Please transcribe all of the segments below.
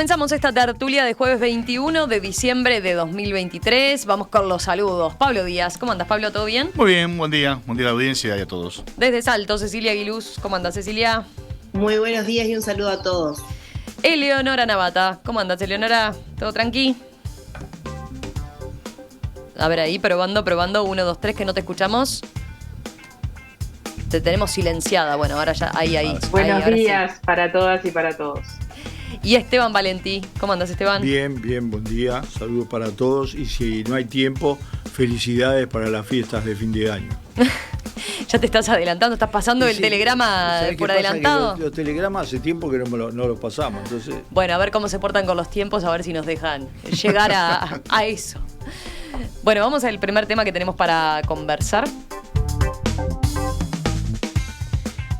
Comenzamos esta tertulia de jueves 21 de diciembre de 2023. Vamos con los saludos. Pablo Díaz, ¿cómo andas, Pablo? ¿Todo bien? Muy bien, buen día a la audiencia y a todos. Desde Salto, Cecilia Aguiluz, ¿cómo andas, Cecilia? Muy buenos días y un saludo a todos. Eleonora Navata, ¿cómo andas, Eleonora? ¿Todo tranqui? A ver ahí, probando, 1, 2, 3, que no te escuchamos. Te tenemos silenciada, bueno, ahora ya, ahí. Buenos ahí, días sí. Para todas y para todos. Y Esteban Valentí, ¿cómo andas, Esteban? Bien, buen día, saludos para todos y si no hay tiempo, felicidades para las fiestas de fin de año. Ya te estás adelantando, estás pasando el telegrama por adelantado. Los telegramas hace tiempo que no los pasamos, entonces. Bueno, a ver cómo se portan con los tiempos, a ver si nos dejan llegar a eso. Bueno, vamos al primer tema que tenemos para conversar.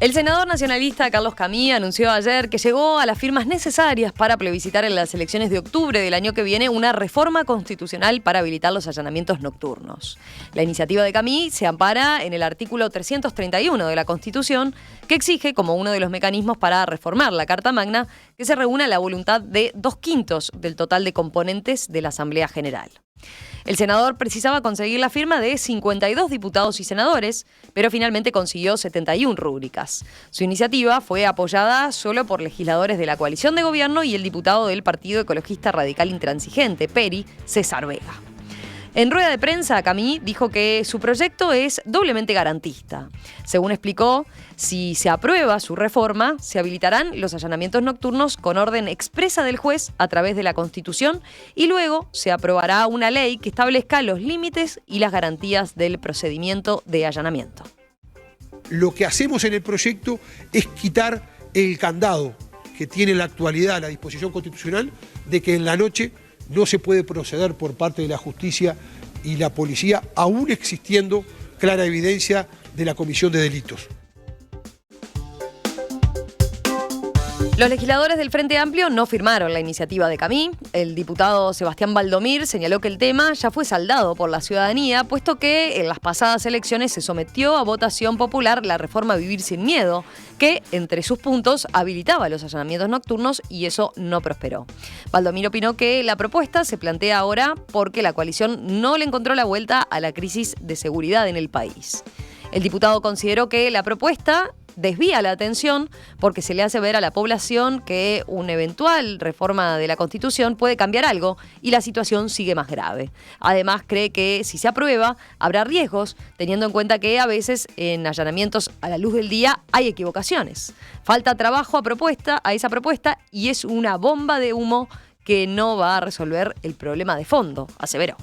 El senador nacionalista Carlos Camí anunció ayer que llegó a las firmas necesarias para plebiscitar en las elecciones de octubre del año que viene una reforma constitucional para habilitar los allanamientos nocturnos. La iniciativa de Camí se ampara en el artículo 331 de la Constitución, que exige como uno de los mecanismos para reformar la Carta Magna que se reúna la voluntad de 2/5 del total de componentes de la Asamblea General. El senador precisaba conseguir la firma de 52 diputados y senadores, pero finalmente consiguió 71 rúbricas. Su iniciativa fue apoyada solo por legisladores de la coalición de gobierno y el diputado del Partido Ecologista Radical Intransigente, PERI, César Vega. En rueda de prensa, Camí dijo que su proyecto es doblemente garantista. Según explicó, si se aprueba su reforma, se habilitarán los allanamientos nocturnos con orden expresa del juez a través de la Constitución y luego se aprobará una ley que establezca los límites y las garantías del procedimiento de allanamiento. Lo que hacemos en el proyecto es quitar el candado que tiene en la actualidad la disposición constitucional de que en la noche no se puede proceder por parte de la justicia y la policía, aún existiendo clara evidencia de la comisión de delitos. Los legisladores del Frente Amplio no firmaron la iniciativa de Camí. El diputado Sebastián Baldomir señaló que el tema ya fue saldado por la ciudadanía, puesto que en las pasadas elecciones se sometió a votación popular la reforma Vivir sin Miedo, que entre sus puntos habilitaba los allanamientos nocturnos y eso no prosperó. Baldomir opinó que la propuesta se plantea ahora porque la coalición no le encontró la vuelta a la crisis de seguridad en el país. El diputado consideró que la propuesta desvía la atención porque se le hace ver a la población que una eventual reforma de la Constitución puede cambiar algo y la situación sigue más grave. Además, cree que si se aprueba, habrá riesgos, teniendo en cuenta que a veces en allanamientos a la luz del día hay equivocaciones. Falta trabajo a esa propuesta y es una bomba de humo que no va a resolver el problema de fondo, aseveró.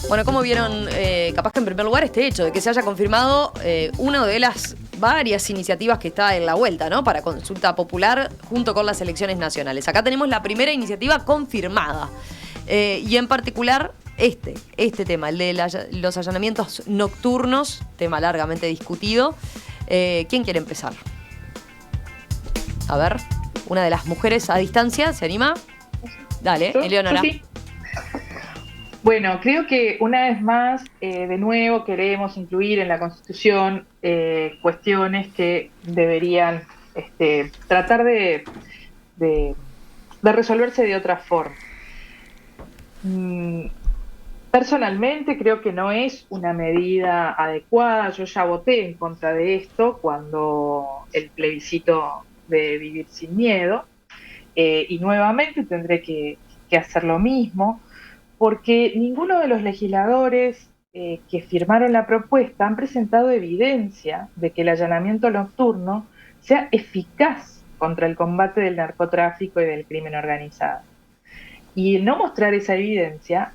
Bueno, ¿cómo vieron, capaz que en primer lugar, este hecho de que se haya confirmado una de las varias iniciativas que está en la vuelta, ¿no? Para consulta popular junto con las elecciones nacionales? Acá tenemos la primera iniciativa confirmada y en particular este tema, el de los allanamientos nocturnos, tema largamente discutido. ¿Quién quiere empezar? A ver, una de las mujeres a distancia, ¿se anima? Dale, Eleonora. Sí. Bueno, creo que una vez más, de nuevo, queremos incluir en la Constitución cuestiones que deberían tratar de resolverse de otra forma. Personalmente creo que no es una medida adecuada. Yo ya voté en contra de esto cuando el plebiscito de Vivir sin Miedo y nuevamente tendré que hacer lo mismo, porque ninguno de los legisladores que firmaron la propuesta han presentado evidencia de que el allanamiento nocturno sea eficaz contra el combate del narcotráfico y del crimen organizado. Y el no mostrar esa evidencia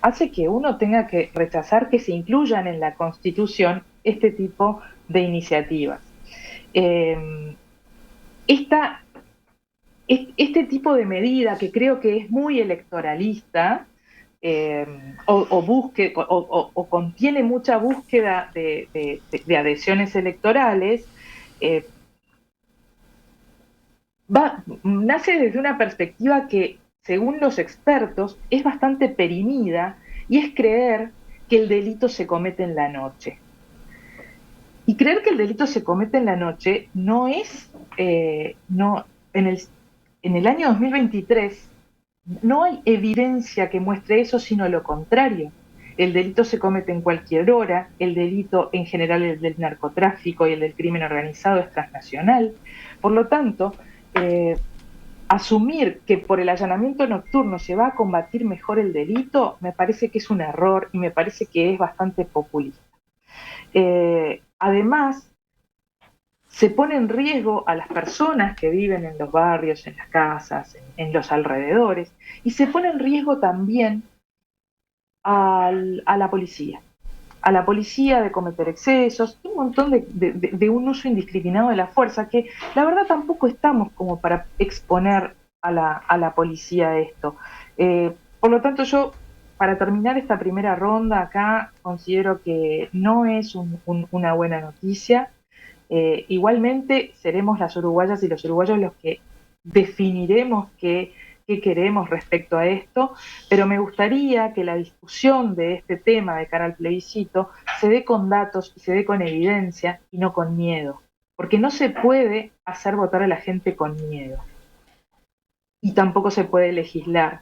hace que uno tenga que rechazar que se incluyan en la Constitución este tipo de iniciativas. Este tipo de medida, que creo que es muy electoralista, o contiene mucha búsqueda de adhesiones electorales, nace desde una perspectiva que, según los expertos, es bastante perimida, y es creer que el delito se comete en la noche. Y creer que el delito se comete en la noche no es, en el año 2023 no hay evidencia que muestre eso, sino lo contrario. El delito se comete en cualquier hora, el delito en general, el del narcotráfico y el del crimen organizado, es transnacional. Por lo tanto, asumir que por el allanamiento nocturno se va a combatir mejor el delito, me parece que es un error y me parece que es bastante populista. Además, se pone en riesgo a las personas que viven en los barrios, en las casas, en los alrededores, y se pone en riesgo también a la policía de cometer excesos, un montón de un uso indiscriminado de la fuerza, que la verdad tampoco estamos como para exponer a la policía a esto. Por lo tanto, yo, para terminar esta primera ronda acá, considero que no es una buena noticia. Igualmente seremos las uruguayas y los uruguayos los que definiremos qué queremos respecto a esto, pero me gustaría que la discusión de este tema de cara al plebiscito se dé con datos y se dé con evidencia y no con miedo, porque no se puede hacer votar a la gente con miedo y tampoco se puede legislar,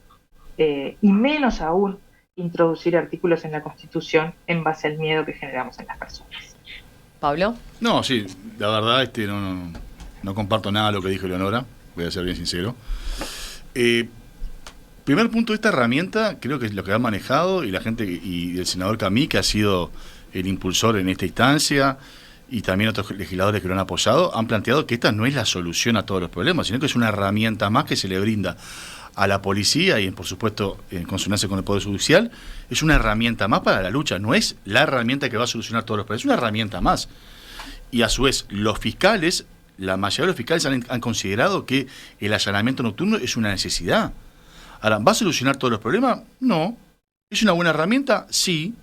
y menos aún introducir artículos en la Constitución en base al miedo que generamos en las personas. ¿Pablo? No, sí, la verdad no comparto nada de lo que dijo Leonora, voy a ser bien sincero. Primer punto, esta herramienta creo que es lo que ha manejado y la gente, y el senador Camí, que ha sido el impulsor en esta instancia, y también otros legisladores que lo han apoyado, han planteado que esta no es la solución a todos los problemas, sino que es una herramienta más que se le brinda a la policía y, por supuesto, en consonancia con el Poder Judicial. Es una herramienta más para la lucha, no es la herramienta que va a solucionar todos los problemas, es una herramienta más. Y a su vez, los fiscales, la mayoría de los fiscales han considerado que el allanamiento nocturno es una necesidad. Ahora, ¿va a solucionar todos los problemas? No. ¿Es una buena herramienta? Sí.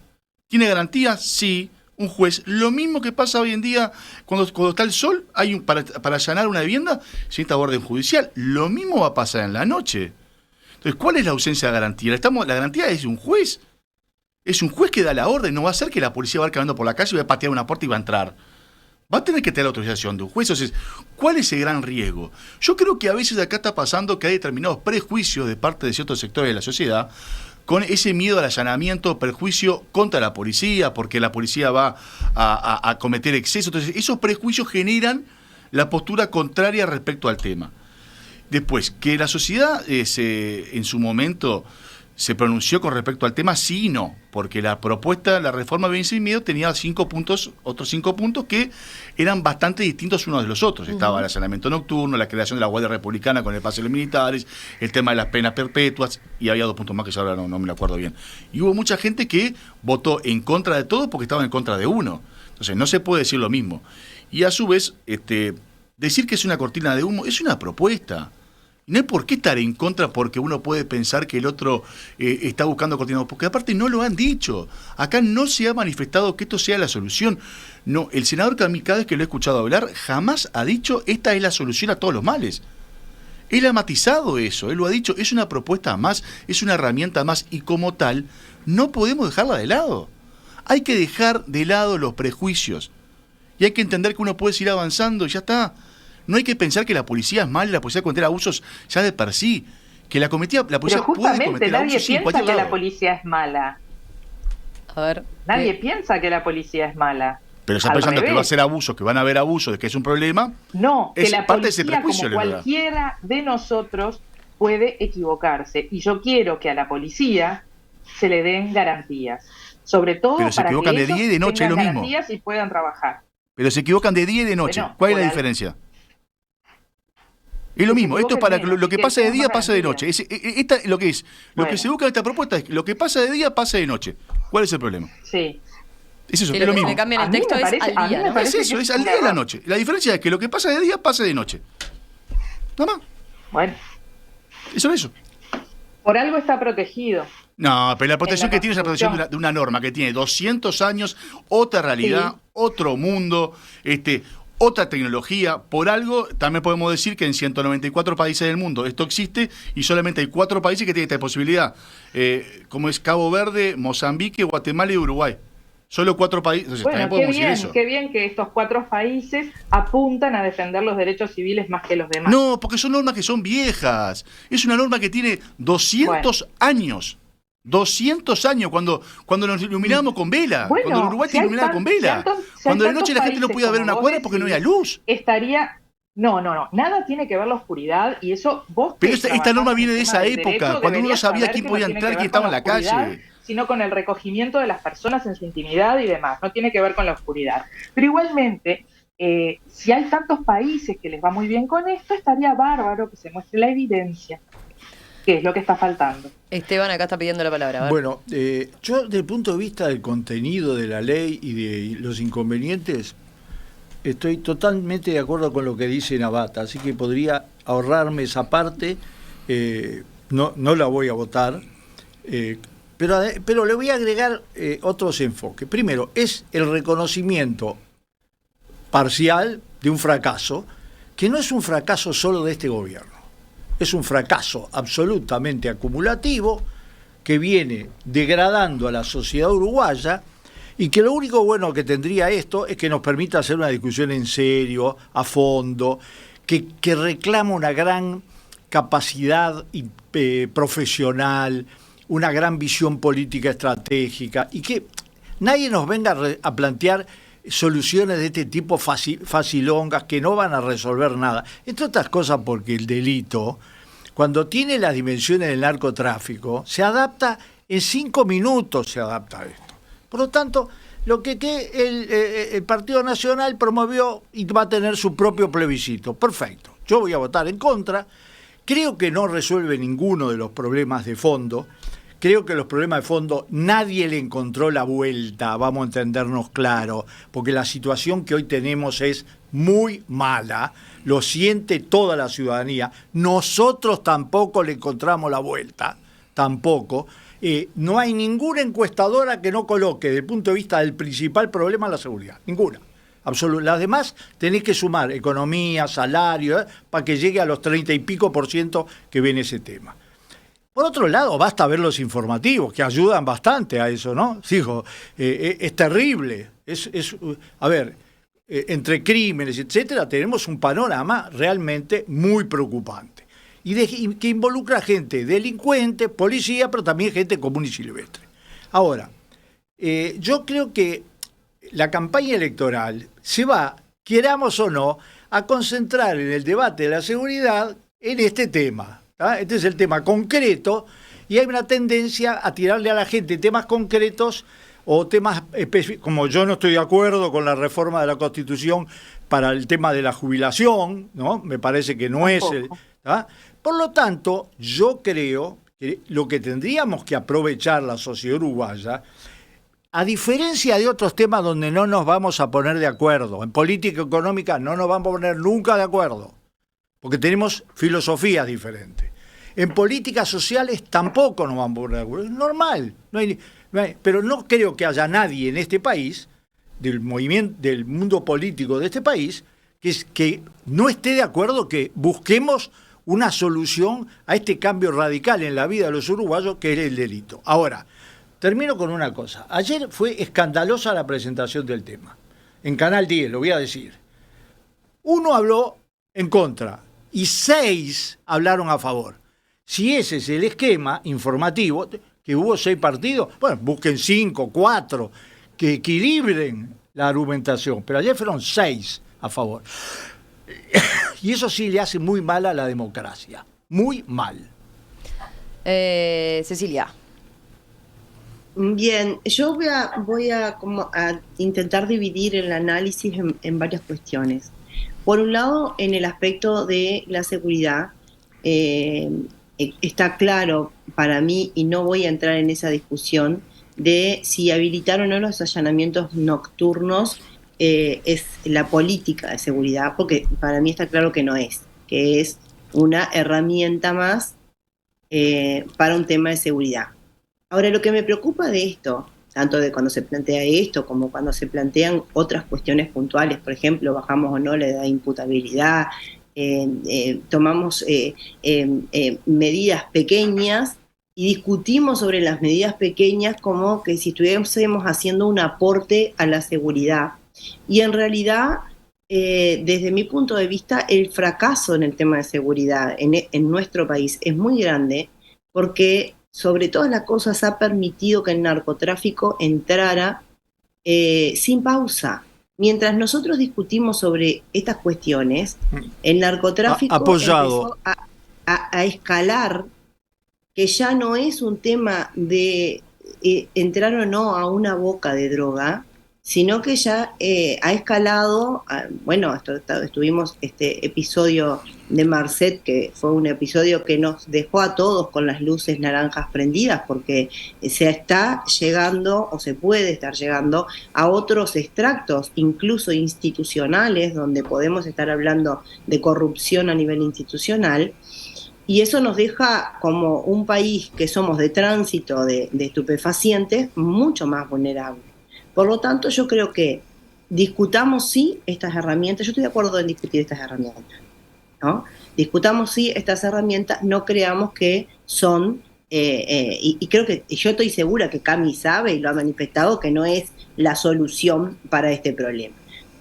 ¿Tiene garantías? Sí. Un juez, lo mismo que pasa hoy en día cuando está el sol, para allanar una vivienda, se necesita orden judicial. Lo mismo va a pasar en la noche. Entonces, ¿cuál es la ausencia de garantía? La garantía es un juez. Es un juez que da la orden. No va a ser que la policía va a ir caminando por la calle y va a patear una puerta y va a entrar. Va a tener que tener la autorización de un juez. Entonces, ¿cuál es el gran riesgo? Yo creo que a veces acá está pasando que hay determinados prejuicios de parte de ciertos sectores de la sociedad con ese miedo al allanamiento, perjuicio contra la policía, porque la policía va a cometer excesos. Entonces, esos prejuicios generan la postura contraria respecto al tema. Después, que la sociedad en su momento se pronunció con respecto al tema, sí y no, porque la propuesta, la reforma de Vivir sin Miedo tenía 5 puntos, otros 5 puntos que eran bastante distintos unos de los otros. Estaba el allanamiento nocturno, la creación de la Guardia Republicana con el pase de los militares, el tema de las penas perpetuas, y había 2 puntos más que yo ahora no me lo acuerdo bien. Y hubo mucha gente que votó en contra de todo porque estaba en contra de uno. Entonces no se puede decir lo mismo. Y a su vez, decir que es una cortina de humo es una propuesta. No hay por qué estar en contra porque uno puede pensar que el otro está buscando cortinas, porque aparte no lo han dicho. Acá no se ha manifestado que esto sea la solución. No, el senador Camí, cada vez que lo he escuchado hablar, jamás ha dicho esta es la solución a todos los males. Él ha matizado eso, él lo ha dicho, es una propuesta más, es una herramienta más, y como tal, no podemos dejarla de lado. Hay que dejar de lado los prejuicios y hay que entender que uno puede seguir avanzando y ya está. No hay que pensar que la policía es mala y la policía cometer abusos ya de per sí. Que la policía puede cometer abusos en cualquier lado. Nadie piensa que la policía es mala. A ver. Nadie piensa que la policía es mala. Pero está pensando que va a ser abuso, que van a haber abusos, de que es un problema. No, que la parte de ese policía, prejuicio, como cualquiera de nosotros, puede equivocarse. Y yo quiero que a la policía se le den garantías. Sobre todo pero se para equivocan que de día y de noche, es lo mismo. Garantías y puedan trabajar. Pero se equivocan de día y de noche. Bueno, ¿cuál es la diferencia? Es lo mismo, esto es para lo que pasa de día, pasa de noche. Lo que se busca en esta propuesta es lo que pasa de día, pasa de noche. ¿Cuál es el problema? Sí. Es eso, que es lo mismo. Que cambian el texto es al día, ¿no? Es eso, es al día y a la noche. La diferencia es que lo que pasa de día, pasa de noche. Nada más. Bueno. Eso es eso. Por algo está protegido. No, pero la protección que tiene es la protección de una norma que tiene 200 años, otra realidad, otro mundo, otra tecnología. Por algo, también podemos decir que en 194 países del mundo esto existe y solamente hay 4 países que tienen esta posibilidad, como es Cabo Verde, Mozambique, Guatemala y Uruguay. Solo 4 países. Entonces, Bueno, también podemos decir eso. qué bien que estos 4 países apuntan a defender los derechos civiles más que los demás. No, porque son normas que son viejas. Es una norma que tiene 200 años. 200 años, cuando nos iluminábamos con vela. Bueno, cuando en Uruguay si te hay iluminaba con vela. Cuando de noche la gente no podía ver una cuadra porque no había luz. No, nada tiene que ver la oscuridad y eso vos... Pero esta norma viene de esa época, cuando uno no sabía quién podía entrar, quién estaba en la calle. Sino con el recogimiento de las personas en su intimidad y demás, no tiene que ver con la oscuridad. Pero igualmente, si hay tantos países que les va muy bien con esto, estaría bárbaro que se muestre la evidencia, que es lo que está faltando. Esteban acá está pidiendo la palabra. A ver. Bueno, yo desde el punto de vista del contenido de la ley y de los inconvenientes, estoy totalmente de acuerdo con lo que dice Navata, así que podría ahorrarme esa parte, no la voy a votar, pero le voy a agregar otros enfoques. Primero, es el reconocimiento parcial de un fracaso, que no es un fracaso solo de este gobierno, es un fracaso absolutamente acumulativo que viene degradando a la sociedad uruguaya y que lo único bueno que tendría esto es que nos permita hacer una discusión en serio, a fondo, que reclama una gran capacidad profesional, una gran visión política estratégica y que nadie nos venga a plantear soluciones de este tipo facilongas que no van a resolver nada. Entre otras cosas porque el delito, cuando tiene las dimensiones del narcotráfico, se adapta en 5 minutos, se adapta a esto. Por lo tanto, lo que el Partido Nacional promovió y va a tener su propio plebiscito. Perfecto. Yo voy a votar en contra. Creo que no resuelve ninguno de los problemas de fondo. Creo que los problemas de fondo nadie le encontró la vuelta, vamos a entendernos claro, porque la situación que hoy tenemos es muy mala, lo siente toda la ciudadanía, nosotros tampoco le encontramos la vuelta, tampoco. No hay ninguna encuestadora que no coloque, desde el punto de vista del principal problema, la seguridad, ninguna. Las demás tenés que sumar economía, salario, para que llegue a los 30 y pico % que viene ese tema. Por otro lado, basta ver los informativos, que ayudan bastante a eso, ¿no? Digo, es terrible. A ver, entre crímenes, etcétera, tenemos un panorama realmente muy preocupante. Y que involucra gente delincuente, policía, pero también gente común y silvestre. Ahora, yo creo que la campaña electoral se va, queramos o no, a concentrar en el debate de la seguridad en este tema. Este es el tema concreto y hay una tendencia a tirarle a la gente temas concretos o temas específicos, como yo no estoy de acuerdo con la reforma de la Constitución para el tema de la jubilación, ¿no? Me parece que no es Por lo tanto, yo creo que lo que tendríamos que aprovechar la sociedad uruguaya, a diferencia de otros temas donde no nos vamos a poner de acuerdo, en política económica no nos vamos a poner nunca de acuerdo, porque tenemos filosofías diferentes. En políticas sociales tampoco nos vamos a poner de acuerdo. Es normal. Pero no creo que haya nadie en este país, del mundo político de este país, que no esté de acuerdo que busquemos una solución a este cambio radical en la vida de los uruguayos, que es el delito. Ahora, termino con una cosa. Ayer fue escandalosa la presentación del tema. En Canal 10, lo voy a decir. Uno habló en contra y 6 hablaron a favor. Si ese es el esquema informativo, que hubo 6 partidos, bueno, busquen 5, 4, que equilibren la argumentación, pero ayer fueron 6 a favor. Y eso sí le hace muy mal a la democracia, muy mal. Cecilia. Bien, yo voy a intentar dividir el análisis en varias cuestiones. Por un lado, en el aspecto de la seguridad, está claro para mí, y no voy a entrar en esa discusión, de si habilitar o no los allanamientos nocturnos es la política de seguridad, porque para mí está claro que no es, que es una herramienta más para un tema de seguridad. Ahora, lo que me preocupa de esto, tanto de cuando se plantea esto como cuando se plantean otras cuestiones puntuales, por ejemplo, bajamos o no la edad de imputabilidad, tomamos medidas pequeñas y discutimos sobre las medidas pequeñas como que si estuviésemos haciendo un aporte a la seguridad. Y en realidad, desde mi punto de vista, el fracaso en el tema de seguridad en nuestro país es muy grande porque sobre todas las cosas ha permitido que el narcotráfico entrara sin pausa. Mientras nosotros discutimos sobre estas cuestiones, el narcotráfico apoyado. empezó a escalar, que ya no es un tema de entrar o no a una boca de droga, sino que ya ha escalado, bueno, estuvimos este episodio de Marcet, que fue un episodio que nos dejó a todos con las luces naranjas prendidas, porque se está llegando, o se puede estar llegando, a otros extractos, incluso institucionales, donde podemos estar hablando de corrupción a nivel institucional, y eso nos deja como un país que somos de tránsito de estupefacientes mucho más vulnerable. Por lo tanto, yo creo que discutamos sí estas herramientas, yo estoy de acuerdo en discutir estas herramientas, ¿no? Discutamos sí estas herramientas, no creamos que son, y creo que, yo estoy segura que Cami sabe y lo ha manifestado, que no es la solución para este problema.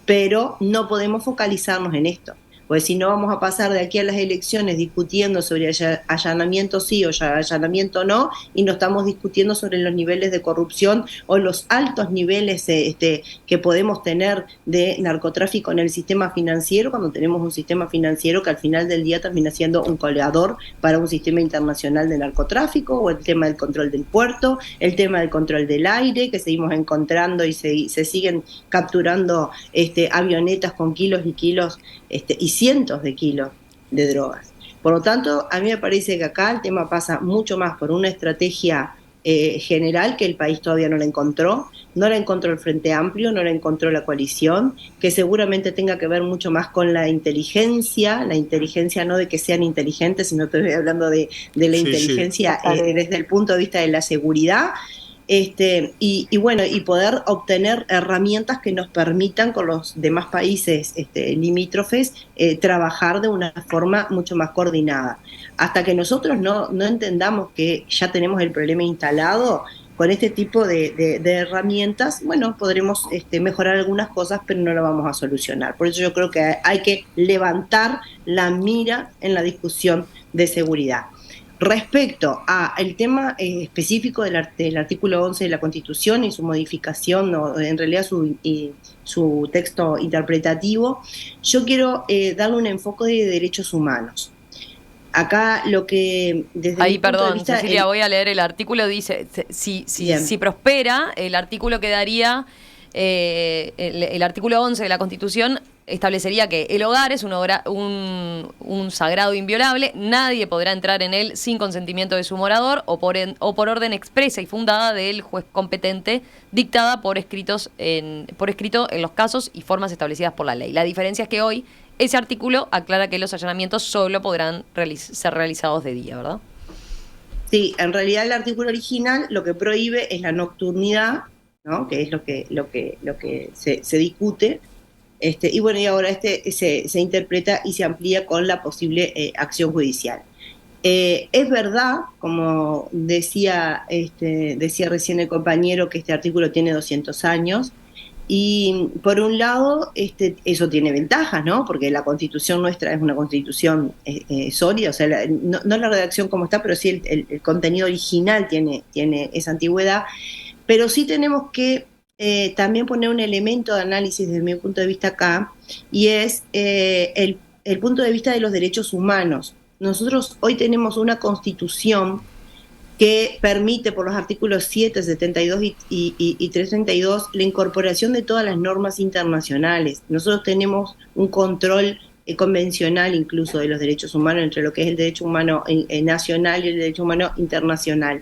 Pero no podemos focalizarnos en esto. Pues si no vamos a pasar de aquí a las elecciones discutiendo sobre allanamiento sí o allanamiento no, y no estamos discutiendo sobre los niveles de corrupción o los altos niveles que podemos tener de narcotráfico en el sistema financiero, cuando tenemos un sistema financiero que al final del día termina siendo un coleador para un sistema internacional de narcotráfico, o el tema del control del puerto, el tema del control del aire, que seguimos encontrando y se siguen capturando avionetas con kilos y kilos y cientos de kilos de drogas. Por lo tanto, a mí me parece que acá el tema pasa mucho más por una estrategia general que el país todavía no la encontró el Frente Amplio, no la encontró la coalición, que seguramente tenga que ver mucho más con la inteligencia no de que sean inteligentes, sino estoy hablando de la inteligencia desde el punto de vista de la seguridad, y bueno, y poder obtener herramientas que nos permitan con los demás países limítrofes trabajar de una forma mucho más coordinada. Hasta que nosotros no entendamos que ya tenemos el problema instalado, con este tipo de herramientas, bueno, podremos mejorar algunas cosas, pero no lo vamos a solucionar. Por eso yo creo que hay que levantar la mira en la discusión de seguridad. Respecto al tema específico del artículo 11 de la Constitución y su modificación, o en realidad su texto interpretativo, yo quiero darle un enfoque de derechos humanos. Acá lo que... Perdón, Cecilia, voy a leer el artículo, dice, si prospera, el artículo quedaría... el artículo 11 de la Constitución establecería que el hogar es un sagrado inviolable, nadie podrá entrar en él sin consentimiento de su morador o por orden expresa y fundada del juez competente, dictada por escrito en los casos y formas establecidas por la ley. La diferencia es que hoy ese artículo aclara que los allanamientos solo podrán ser realizados de día, ¿verdad? Sí, en realidad el artículo original lo que prohíbe es la nocturnidad, ¿no? Que es lo que se discute, y bueno, y ahora se interpreta y se amplía con la posible acción judicial. Es verdad, como decía recién el compañero, que este artículo tiene 200 años, y por un lado eso tiene ventajas, ¿no? Porque la Constitución nuestra es una Constitución sólida, o sea, no la redacción como está, pero sí el contenido original tiene esa antigüedad. Pero sí tenemos que también poner un elemento de análisis desde mi punto de vista acá, y es el punto de vista de los derechos humanos. Nosotros hoy tenemos una Constitución que permite por los artículos 7, 72 y 332 la incorporación de todas las normas internacionales. Nosotros tenemos un control convencional incluso de los derechos humanos, entre lo que es el derecho humano nacional y el derecho humano internacional.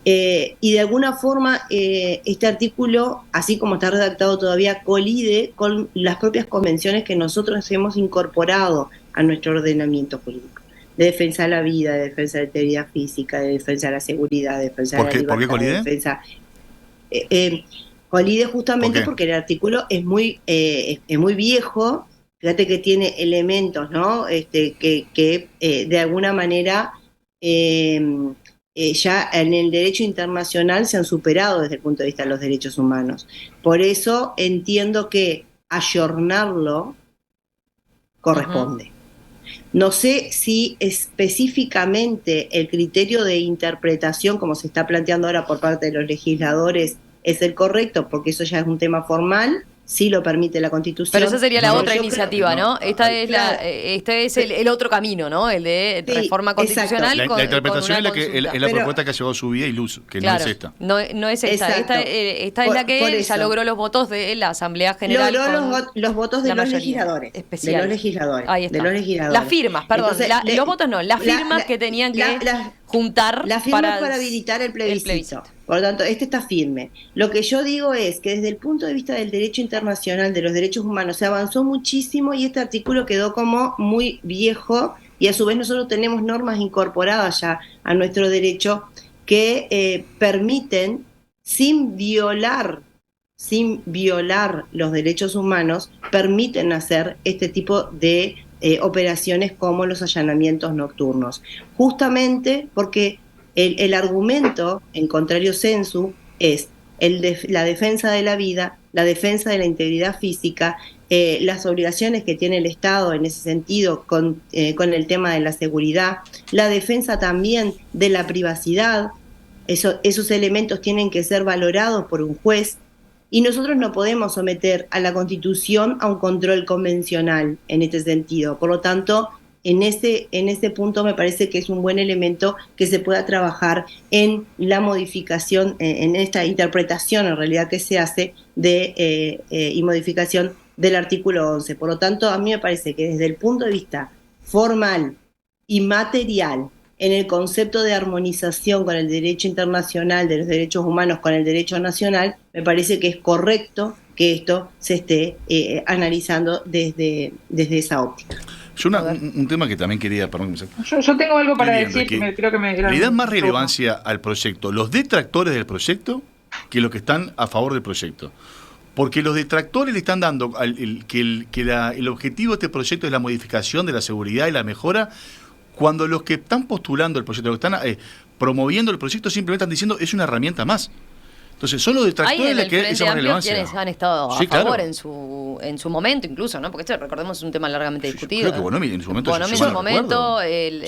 Y de alguna forma este artículo, así como está redactado todavía, colide con las propias convenciones que nosotros hemos incorporado a nuestro ordenamiento jurídico, de defensa de la vida, de defensa de la integridad física, de defensa de la seguridad, de defensa de la libertad. ¿Por qué colide? De defensa, colide justamente porque el artículo es muy viejo. Fíjate que tiene elementos, ¿no? Que de alguna manera ya en el derecho internacional se han superado desde el punto de vista de los derechos humanos. Por eso entiendo que ayornarlo corresponde. No sé si específicamente el criterio de interpretación, como se está planteando ahora por parte de los legisladores, es el correcto, porque eso ya es un tema formal, sí lo permite la Constitución. Pero esa sería la No, otra yo iniciativa, creo- ¿no? Esta es Claro. este es el otro camino, ¿no? El de Sí, reforma constitucional. exacto. La interpretación es una la, que, consulta. es la Pero- propuesta que ha llevado su vida y luz, que Claro, no es esta. no es esta. Exacto. Esta es Por- la por que eso. ya logró los votos de la Asamblea General. Logró con los votos de la los mayoría legisladores. especial. De los legisladores. Ahí está. De los legisladores. Las firmas, perdón. Entonces, los votos no, las firmas la- que tenían que la- juntar La firma para habilitar el plebiscito. Por lo tanto, este está firme. Lo que yo digo es que desde el punto de vista del derecho internacional, de los derechos humanos, se avanzó muchísimo y este artículo quedó como muy viejo y a su vez nosotros tenemos normas incorporadas ya a nuestro derecho que permiten, sin violar los derechos humanos, permiten hacer este tipo de operaciones como los allanamientos nocturnos. Justamente porque el argumento, en contrario sensu, es la defensa de la vida, la defensa de la integridad física, las obligaciones que tiene el Estado en ese sentido con el tema de la seguridad, la defensa también de la privacidad. Esos elementos tienen que ser valorados por un juez y nosotros no podemos someter a la Constitución a un control convencional en este sentido. Por lo tanto, en ese punto me parece que es un buen elemento que se pueda trabajar en la modificación, en esta interpretación en realidad que se hace y modificación del artículo 11. Por lo tanto, a mí me parece que desde el punto de vista formal y material, en el concepto de armonización con el derecho internacional de los derechos humanos con el derecho nacional, me parece que es correcto que esto se esté analizando desde esa óptica. Yo un tema que también quería, perdón, Yo tengo algo para Bien, decir, que creo que me le dan más relevancia al proyecto los detractores del proyecto que los que están a favor del proyecto. Porque los detractores le están dando el objetivo de este proyecto es la modificación de la seguridad y la mejora, cuando los que están postulando el proyecto, los que están promoviendo el proyecto, simplemente están diciendo es una herramienta más. Entonces, son los detractores los que esa más Amplio relevancia. quienes han estado Sí, a favor claro. en su momento incluso, ¿no? Porque esto, recordemos, es un tema largamente discutido. Creo que Bonomi en su momento Bonomi en se su momento,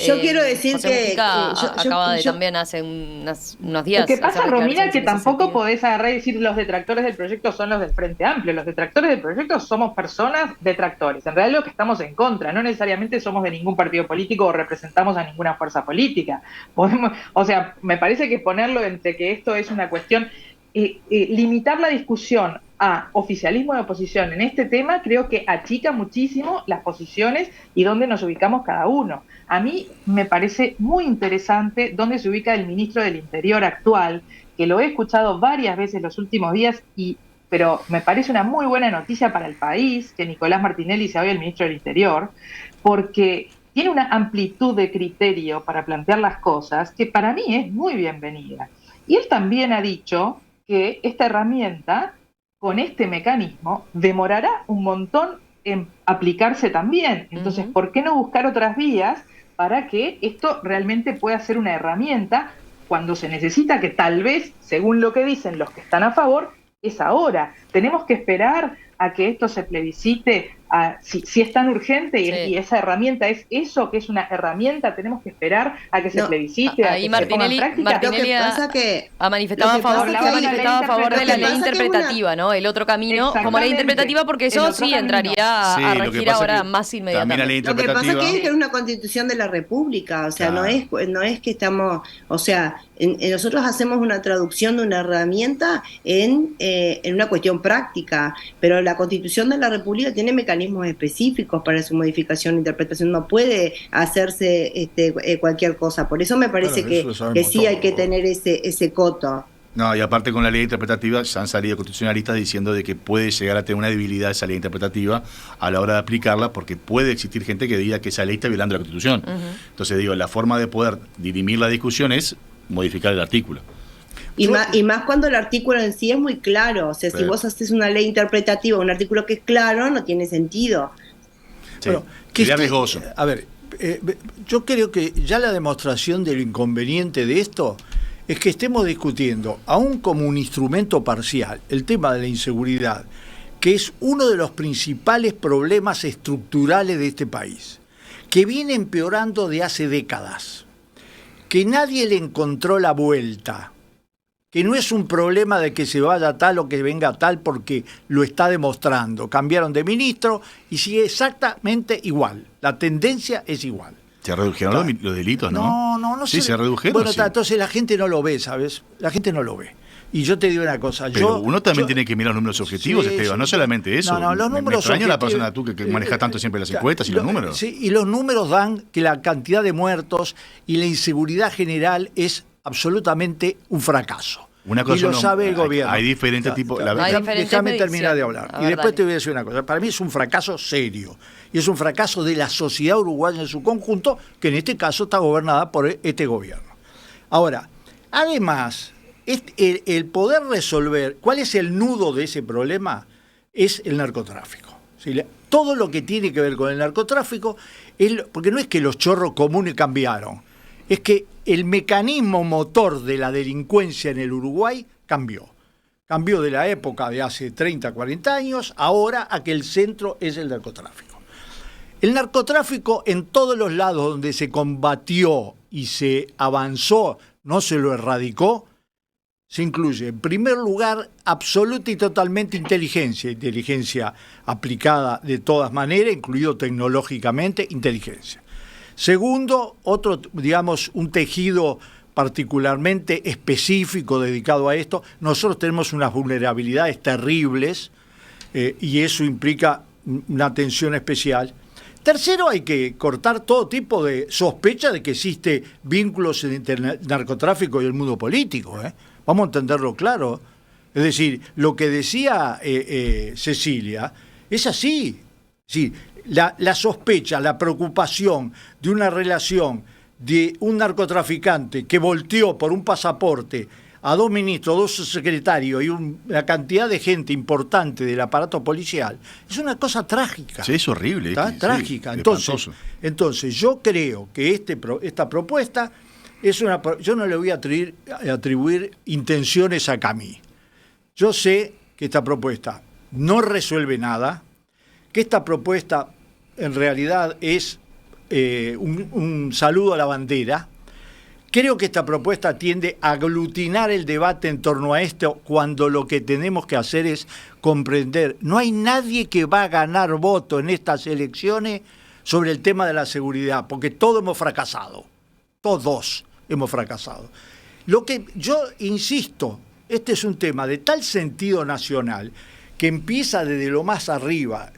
Yo quiero decir José que Mujica yo- acaba de yo- también hace unos días. Lo que pasa, hacer Romina, declaraciones que en ese tampoco sentido. podés agarrar y decir los detractores del proyecto son los del Frente Amplio. Los detractores del proyecto somos personas detractores. En realidad lo que estamos en contra, no necesariamente somos de ningún partido político o representamos a ninguna fuerza política. Me parece que ponerlo entre que esto es una cuestión, limitar la discusión a oficialismo y oposición en este tema creo que achica muchísimo las posiciones y dónde nos ubicamos cada uno. A mí me parece muy interesante dónde se ubica el ministro del Interior actual, que lo he escuchado varias veces los últimos días, pero me parece una muy buena noticia para el país que Nicolás Martinelli sea hoy el ministro del Interior, porque tiene una amplitud de criterio para plantear las cosas que para mí es muy bienvenida. Y él también ha dicho que esta herramienta, con este mecanismo, demorará un montón en aplicarse también. Entonces, ¿por qué no buscar otras vías para que esto realmente pueda ser una herramienta cuando se necesita, que tal vez, según lo que dicen los que están a favor, es ahora? Tenemos que esperar a que esto se plebiscite, si es tan urgente y esa herramienta es eso, que es una herramienta, tenemos que esperar a que se plebiscite, a que se ponga en práctica. Martinelli ha manifestado a favor de la ley interpretativa, ¿no? El otro camino como ley interpretativa, porque eso sí entraría a regir ahora más inmediatamente. Lo que pasa es que es una constitución de la República, o sea, no es que estamos, o sea, nosotros hacemos una traducción de una herramienta en una cuestión práctica, pero la Constitución de la República tiene mecanismos específicos para su modificación e interpretación, no puede hacerse cualquier cosa. Por eso me parece que sí hay que tener ese coto. No, y aparte con la ley interpretativa ya han salido constitucionalistas diciendo de que puede llegar a tener una debilidad esa ley interpretativa a la hora de aplicarla, porque puede existir gente que diga que esa ley está violando la Constitución. Entonces digo, la forma de poder dirimir la discusión es modificar el artículo. Y más cuando el artículo en sí es muy claro. O sea, si vos haces una ley interpretativa, un artículo que es claro, no tiene sentido. Sí, sería riesgoso. A ver, Yo creo que ya la demostración del inconveniente de esto es que estemos discutiendo, aún como un instrumento parcial, el tema de la inseguridad, que es uno de los principales problemas estructurales de este país, que viene empeorando de hace décadas, que nadie le encontró la vuelta, que no es un problema de que se vaya tal o que venga tal porque lo está demostrando. Cambiaron de ministro y sigue exactamente igual. La tendencia es igual. Se redujeron los delitos, ¿no? No sí, se redujeron. Bueno, sí. entonces la gente no lo ve, ¿sabes? La gente no lo ve. Y yo te digo una cosa. Pero uno también tiene que mirar los números objetivos, Esteban, no solamente eso. Los números me extraña la objetivos, persona tú que maneja tanto siempre las encuestas y los números. Sí, y los números dan que la cantidad de muertos y la inseguridad general es absolutamente un fracaso. Una cosa y lo sabe el gobierno. Hay diferentes tipos. Déjame terminar de hablar. Y después te voy a decir una cosa. Para mí es un fracaso serio. Y es un fracaso de la sociedad uruguaya en su conjunto, que en este caso está gobernada por este gobierno. Ahora, además, el poder resolver cuál es el nudo de ese problema es el narcotráfico. Todo lo que tiene que ver con el narcotráfico, porque no es que los chorros comunes cambiaron, es que el mecanismo motor de la delincuencia en el Uruguay cambió. Cambió de la época de hace 30, 40 años, ahora a que el centro es el narcotráfico. El narcotráfico en todos los lados donde se combatió y se avanzó, no se lo erradicó, se incluye, en primer lugar, absoluta y totalmente inteligencia aplicada de todas maneras, incluido tecnológicamente, inteligencia. Segundo, un tejido particularmente específico dedicado a esto. Nosotros tenemos unas vulnerabilidades terribles y eso implica una atención especial. Tercero, hay que cortar todo tipo de sospecha de que existe vínculos entre el narcotráfico y el mundo político, Vamos a entenderlo claro. Es decir, lo que decía Cecilia es así. Sí, la sospecha, la preocupación de una relación de un narcotraficante que volteó por un pasaporte a 2 ministros, 2 secretarios y una cantidad de gente importante del aparato policial, es una cosa trágica. Sí, es horrible. ¿Está? Trágica. Sí, entonces, yo creo que esta propuesta yo no le voy a atribuir intenciones a Camí. Yo sé que esta propuesta no resuelve nada, que esta propuesta en realidad es un saludo a la bandera. Creo que esta propuesta tiende a aglutinar el debate en torno a esto cuando lo que tenemos que hacer es comprender. No hay nadie que va a ganar voto en estas elecciones sobre el tema de la seguridad, porque todos hemos fracasado. Todos hemos fracasado. Lo que yo insisto, este es un tema de tal sentido nacional que empieza desde lo más arriba,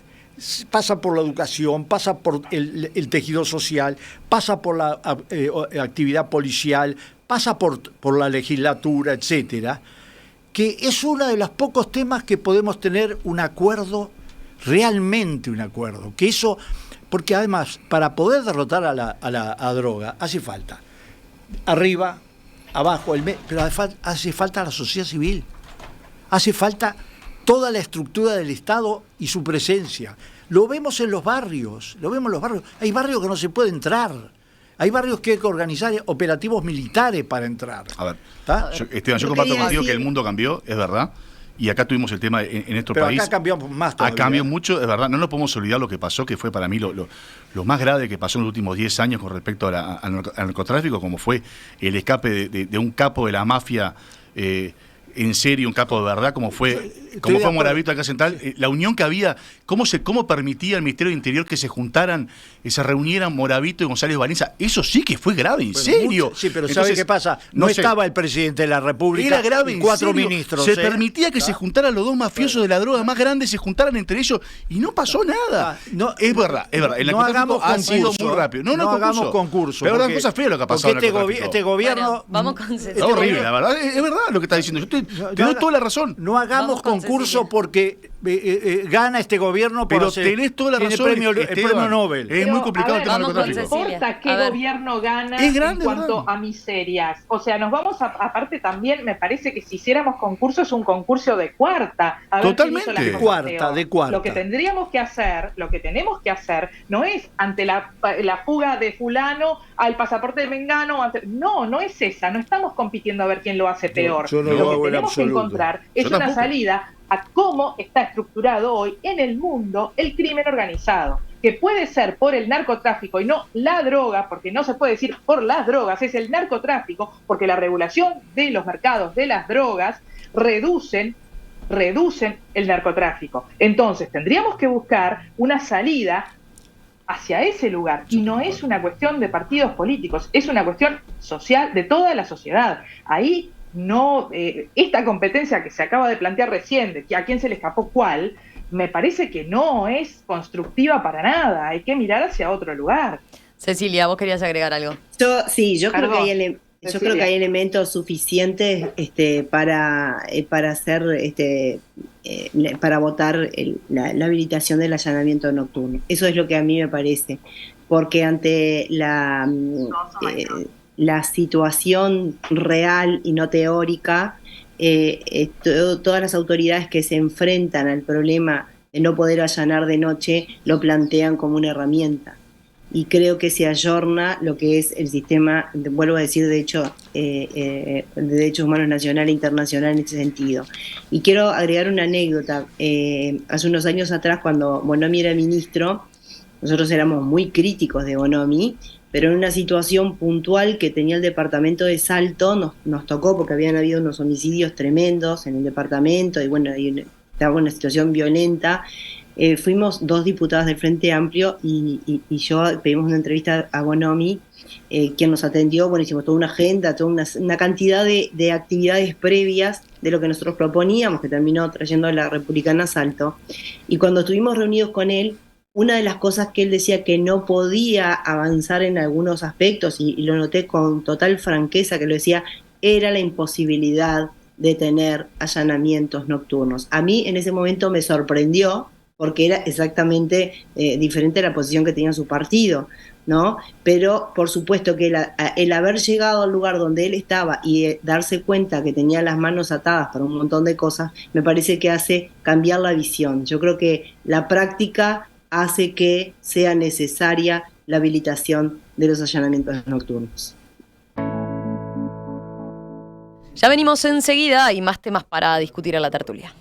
pasa por la educación, pasa por el tejido social, pasa por la actividad policial, pasa por la legislatura, etcétera, que es uno de los pocos temas que podemos tener un acuerdo, realmente un acuerdo, que eso, porque además para poder derrotar a la droga hace falta arriba, abajo, pero hace falta la sociedad civil, hace falta toda la estructura del Estado y su presencia. Lo vemos en los barrios, Hay barrios que no se puede entrar. Hay barrios que hay que organizar operativos militares para entrar. A ver, Esteban, yo comparto contigo que el mundo cambió, es verdad. Y acá tuvimos el tema en nuestro país. Pero acá cambiamos más todavía. Acá cambió mucho, es verdad. No nos podemos olvidar lo que pasó, que fue para mí lo más grave que pasó en los últimos 10 años con respecto al narcotráfico, como fue el escape de un capo de la mafia en serio, un capo de verdad, como fue Moravito acá central, la unión que había, cómo permitía el Ministerio del Interior que se juntaran, se reunieran Moravito y González Vanessa, eso sí que fue grave, en serio. Sí, pero ¿sabe qué pasa? No estaba el presidente de la República, era grave, y 4 ministros. Se permitía que se juntaran los 2 mafiosos de la droga más grandes, se juntaran entre ellos y no pasó nada. Es verdad. El narcotráfico ha sido muy rápido. No hagamos concurso. Pero es cosas feas lo que ha pasado. Este gobierno... Bueno, vamos con es horrible, la verdad. Es verdad lo que está diciendo. Te doy toda la razón. No hagamos concurso porque gana este gobierno pero tenés toda la razón, el premio Nobel. Es muy complicado el tema del vamos con narcotráfico. No importa qué gobierno gana Es grande, en cuanto ¿verdad? a miserias. O sea, nos vamos aparte también, me parece que si hiciéramos concursos, un concurso de cuarta. A ver quién hizo las Totalmente. cosas De peor. cuarta. Lo que tendríamos que hacer, lo que tenemos que hacer, no es ante la fuga de fulano al pasaporte de Mengano. No es esa. No estamos compitiendo a ver quién lo hace peor. yo no lo lo que hago en tenemos que absoluto. encontrar es Yo una tampoco. salida a cómo está estructurado hoy en el mundo el crimen organizado, que puede ser por el narcotráfico y no la droga, porque no se puede decir por las drogas, es el narcotráfico, porque la regulación de los mercados de las drogas reducen el narcotráfico. Entonces tendríamos que buscar una salida hacia ese lugar, y no es una cuestión de partidos políticos, es una cuestión social de toda la sociedad. Ahí no, esta competencia que se acaba de plantear recién, de que a quién se le escapó cuál, me parece que no es constructiva para nada, hay que mirar hacia otro lugar. Cecilia, vos querías agregar algo. Yo creo Perdón, que hay yo creo que hay elementos suficientes para hacer para votar la habilitación del allanamiento nocturno. Eso es lo que a mí me parece, porque ante la situación real y no teórica, todas las autoridades que se enfrentan al problema de no poder allanar de noche lo plantean como una herramienta. Y creo que se ayorna lo que es el sistema, vuelvo a decir, de derechos humanos nacional e internacional en este sentido. Y quiero agregar una anécdota. Hace unos años atrás, cuando Bonomi era ministro, nosotros éramos muy críticos de Bonomi, pero en una situación puntual que tenía el departamento de Salto, nos tocó porque habían habido unos homicidios tremendos en el departamento y bueno, estaba una situación violenta. Fuimos 2 diputadas del Frente Amplio y yo pedimos una entrevista a Bonomi, quien nos atendió. Bueno, hicimos toda una agenda, toda una cantidad de actividades previas de lo que nosotros proponíamos, que terminó trayendo a la Republicana Salto. Y cuando estuvimos reunidos con él, una de las cosas que él decía que no podía avanzar en algunos aspectos, y lo noté con total franqueza que lo decía, era la imposibilidad de tener allanamientos nocturnos. A mí en ese momento me sorprendió, porque era exactamente diferente a la posición que tenía su partido, ¿no? Pero por supuesto que el haber llegado al lugar donde él estaba y darse cuenta que tenía las manos atadas para un montón de cosas, me parece que hace cambiar la visión. Yo creo que la práctica hace que sea necesaria la habilitación de los allanamientos nocturnos. Ya venimos enseguida y más temas para discutir a la tertulia.